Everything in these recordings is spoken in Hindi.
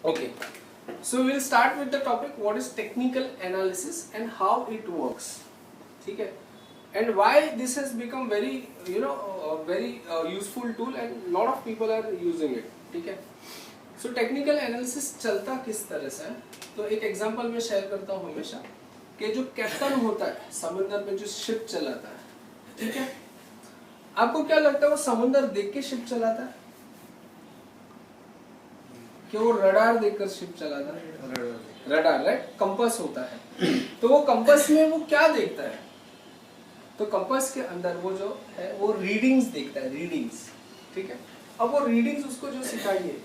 Okay, so we'll start with the topic what is technical analysis and how it works. ठीक है, and why this has become very very useful tool and lot of people are using it. ठीक है, so technical analysis चलता किस तरह से है, तो एक एग्जांपल मैं शेयर करता हूँ हमेशा कि जो कैप्टन होता है समुद्र में जो शिप चलाता है, ठीक है, आपको क्या लगता है वो समुद्र देख के शिप चलाता है कि वो रडार देखकर शिप चलाता है? रडार, राइट, कंपास होता है। तो वो कंपास में वो क्या देखता है, तो कंपास के अंदर वो जो है वो रीडिंग्स देखता है, रीडिंग्स, ठीक है। अब वो रीडिंग्स उसको जो सिखाइए,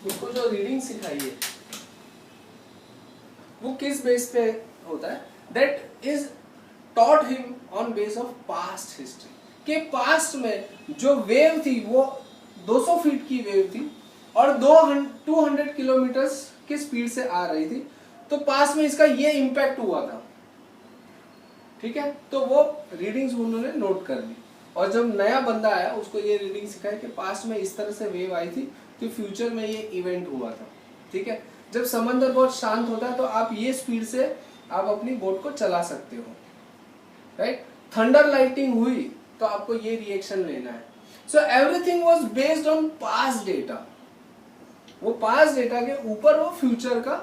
उसको जो रीडिंग सिखाइए वो किस बेस पे होता है, that is taught him on base of past history, कि पास्ट में जो वेव थी वो 200 फीट की वेव थी और 200 किलोमीटर की स्पीड से आ रही थी, तो पास्ट में इसका ये इम्पैक्ट हुआ था, ठीक है। तो वो रीडिंग्स उन्होंने नोट कर ली और जब नया बंदा आया उसको ये रीडिंग सिखाई कि पास्ट में इस तरह से वेव आई थी तो फ्यूचर में ये इवेंट हुआ था, ठीक है। जब समंदर बहुत शांत होता है तो आप ये स्पीड से आप अपनी बोट को चला सकते हो, राइट। थंडर लाइटिंग हुई तो आपको ये रिएक्शन लेना है। So everything was based on past data, वो पास्ट डेटा के ऊपर वो फ्यूचर का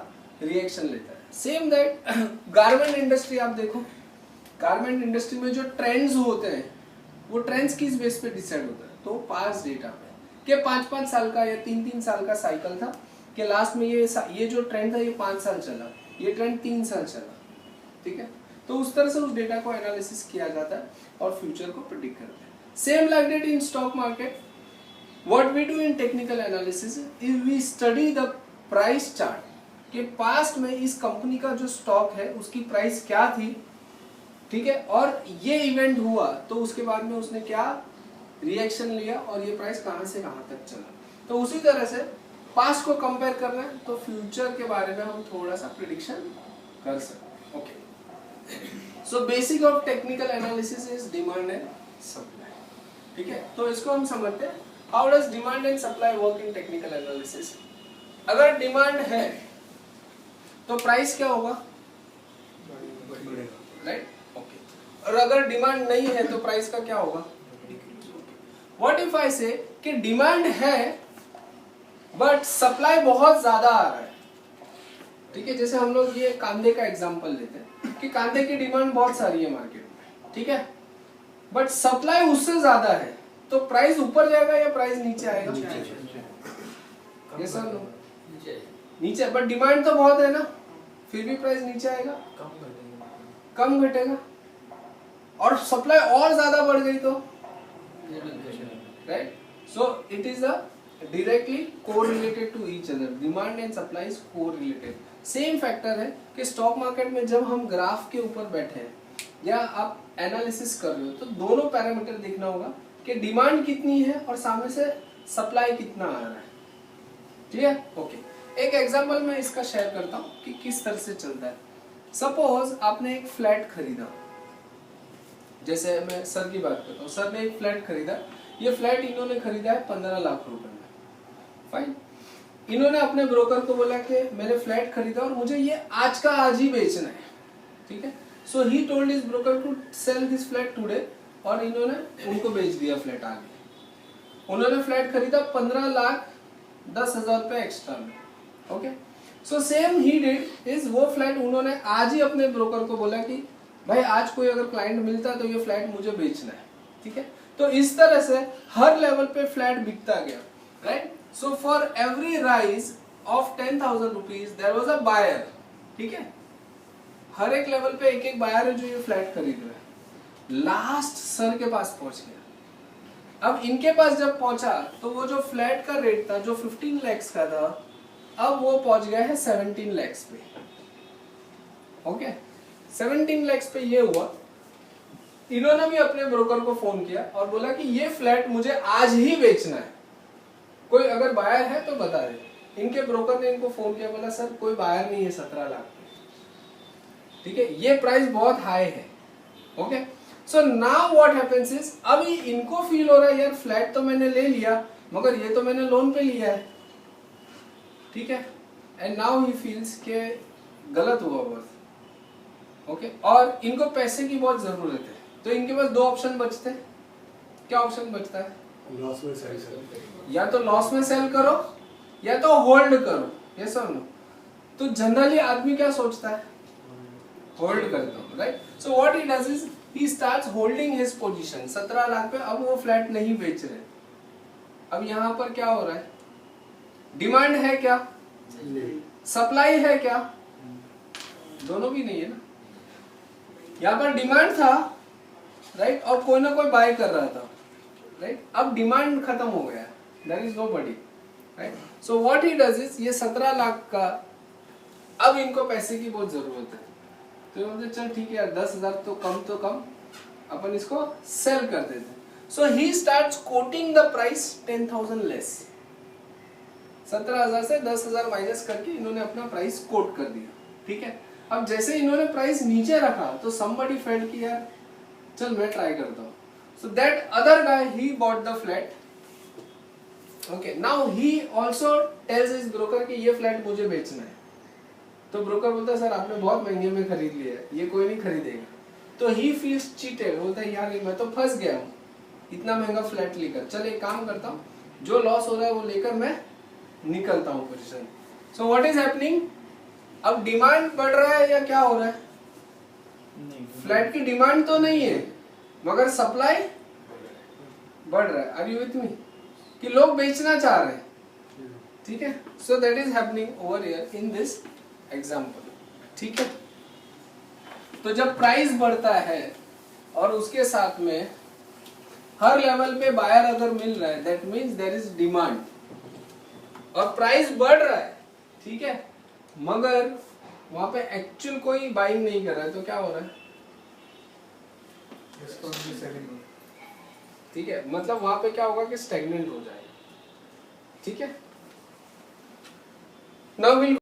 रिएक्शन लेता है। सेम दैट गारमेंट इंडस्ट्री आप देखो, गारमेंट इंडस्ट्री में जो ट्रेंड्स होते हैं वो ट्रेंड्स किस बेस पे डिसाइड होता है, तो पास्ट डेटा पे, कि 5-5 साल का या 3-3 साल का साइकिल था कि लास्ट में ये जो ट्रेंड था ये 5 साल चला, ये ट्रेंड 3 साल चला, ठीक है। तो उस तरह से उस डेटा को एनालिसिस किया जाता है और फ्यूचर को प्रेडिक्ट करते हैं। Same like that in stock market, what we do in technical analysis is we study the price chart, कि पास्ट में इस कंपनी का जो स्टॉक है उसकी प्राइस क्या थी, ठीक है, और ये इवेंट हुआ तो उसके बाद में उसने क्या रिएक्शन लिया और ये प्राइस कहां से कहां तक चला। तो उसी तरह से पास्ट को कंपेयर करना है तो फ्यूचर के बारे में हम थोड़ा सा प्रेडिक्शन कर सकते हैं। Okay, so basic of technical analysis is demand and supply, ठीक है। तो इसको हम समझते हैं How does demand and supply work in technical analysis? अगर डिमांड है तो प्राइस क्या होगा, राइट, ओके। और अगर डिमांड नहीं है तो प्राइस का क्या होगा। What if I say कि डिमांड है बट सप्लाई बहुत ज्यादा आ रहा है, ठीक है। जैसे हम लोग ये कांदे का एग्जांपल लेते हैं कि कांदे की डिमांड बहुत सारी है मार्केट में, ठीक है, बट सप्लाई उससे ज्यादा है, तो प्राइस ऊपर जाएगा या प्राइस नीचे आएगा। यस और नो, नीचे, बट डिमांड तो बहुत है ना, फिर भी प्राइस नीचे आएगा, कम घटेगा, और सप्लाई और ज्यादा बढ़ गई तो, right. So it is a directly correlated to each other, demand and supply is correlated. Same factor है कि स्टॉक मार्केट में जब हम ग्राफ के ऊपर बैठे हैं या आप एनालिसिस कर रहे हो तो दोनों पैरामीटर देखना होगा कि डिमांड कितनी है और सामने से सप्लाई कितना आ रहा है, ठीक है। ओके, एक एग्जांपल मैं इसका शेयर करता हूँ कि किस तरह से चलता है। सपोज आपने एक फ्लैट खरीदा, जैसे मैं सर की बात करता हूँ, सर ने एक फ्लैट खरीदा, ये फ्लैट इन्होंने खरीदा है 15 लाख रुपए में, फाइन। इन्होंने अपने ब्रोकर को बोला कि मैंने फ्लैट खरीदा और मुझे ये आज का आज ही बेचना है, ठीक है। So he told his broker to sell this flat today, और इन्होंने उनको बेच दिया फ्लैट आगे। उन्होंने फ्लैट खरीदा 15,10,000 रुपए एक्स्ट्रा में, okay. So same he did is, वो फ्लैट उन्होंने आज ही अपने ब्रोकर को बोला कि भाई आज कोई अगर क्लाइंट मिलता है तो ये फ्लैट मुझे बेचना है, ठीक है। तो इस तरह से हर लेवल पे फ्लैट बिकता गया, right. So for every rise of 10,000 rupees there was a buyer, ठीक है। हर एक लेवल पे एक एक बायर है जो ये फ्लैट खरीद रहा है। लास्ट सर के पास पहुंच गया। अब इनके पास जब पहुंचा तो वो जो फ्लैट का रेट था जो 15 lakhs का था, अब वो पहुंच गया है 17 lakhs पे, ओके। 17 lakhs पे ये हुआ, इन्होंने भी अपने ब्रोकर को फोन किया और बोला कि ये फ्लैट मुझे आज ही बेचना है, कोई अगर बायर है तो बता दे। इनके ब्रोकर ने इनको फोन किया, बोला सर कोई बायर नहीं है 17 लाख पे, ठीक है, ये प्राइस बहुत हाई है, okay. So now what happens is, अभी इनको फील हो रहा है यार फ्लैट तो मैंने ले लिया मगर ये तो मैंने लोन पे लिया है, ठीक है, एंड नाउ ही फील्स के गलत हुआ बहुत, ओके, और इनको पैसे की बहुत जरूरत है, तो इनके पास दो ऑप्शन बचते हैं। क्या ऑप्शन बचता है? लॉस में सेल, या तो लॉस में सेल करो या तो होल्ड करो, यस और नो। तो जनरली आदमी क्या सोचता है? होल्ड करता हूँ, right. So what he does is he starts holding his position. 17 lakh पे अब वो फ्लैट नहीं बेच रहे। अब यहाँ पर क्या हो रहा है? डिमांड है क्या? सप्लाई है क्या? दोनों भी नहीं है ना। यहाँ पर डिमांड था, राइट, और कोई ना कोई बाय कर रहा था, राइट। अब डिमांड खत्म हो गया, there is nobody, right. So what he does is, ये 17 लाख का अब इनको पैसे की बहुत जरूरत है, तो बोलते चल ठीक है यार, 10,000 तो कम अपन इसको सेल कर देते। So he starts quoting the price 10,000 less. 17,000 से 10,000 माइनस करके इन्होंने अपना प्राइस कोट कर दिया, ठीक है। अब जैसे इन्होंने प्राइस नीचे रखा तो somebody felt कि यार चल मैं ट्राई करता हूँ। So that other guy, he bought the flat. Okay, now he also tells his broker कि ये फ्लैट मुझे बेचना है। तो ब्रोकर बोलता है सर आपने बहुत महंगे में खरीद लिया है, ये कोई नहीं खरीदेगा। तो he feels cheated, बोलता है यार मैं तो फंस गया हूँ इतना महंगा फ्लैट लेकर। चल एक काम करता हूँ, जो लॉस हो रहा है वो लेकर मैं निकलता हूँ position. So what is happening? अब डिमांड बढ़ रहा है या क्या हो रहा है? फ्लैट की डिमांड तो नहीं है मगर सप्लाई बढ़ रहा है। Are you with me? कि लोग बेचना चाह रहे हैं, ठीक है। So that is happening over here in this example, ठीक है। तो जब प्राइस बढ़ता है और उसके साथ में हर लेवल पे बायर अगर मिल रहा है, that means there is demand, और प्राइस बढ़ रहा है, ठीक है, मगर वहां पे एक्चुअल कोई बाइंग नहीं कर रहा है, तो क्या हो रहा है? ठीक है, मतलब वहां पे क्या होगा कि स्टैग्नेंट हो जाएगा, ठीक है। Now will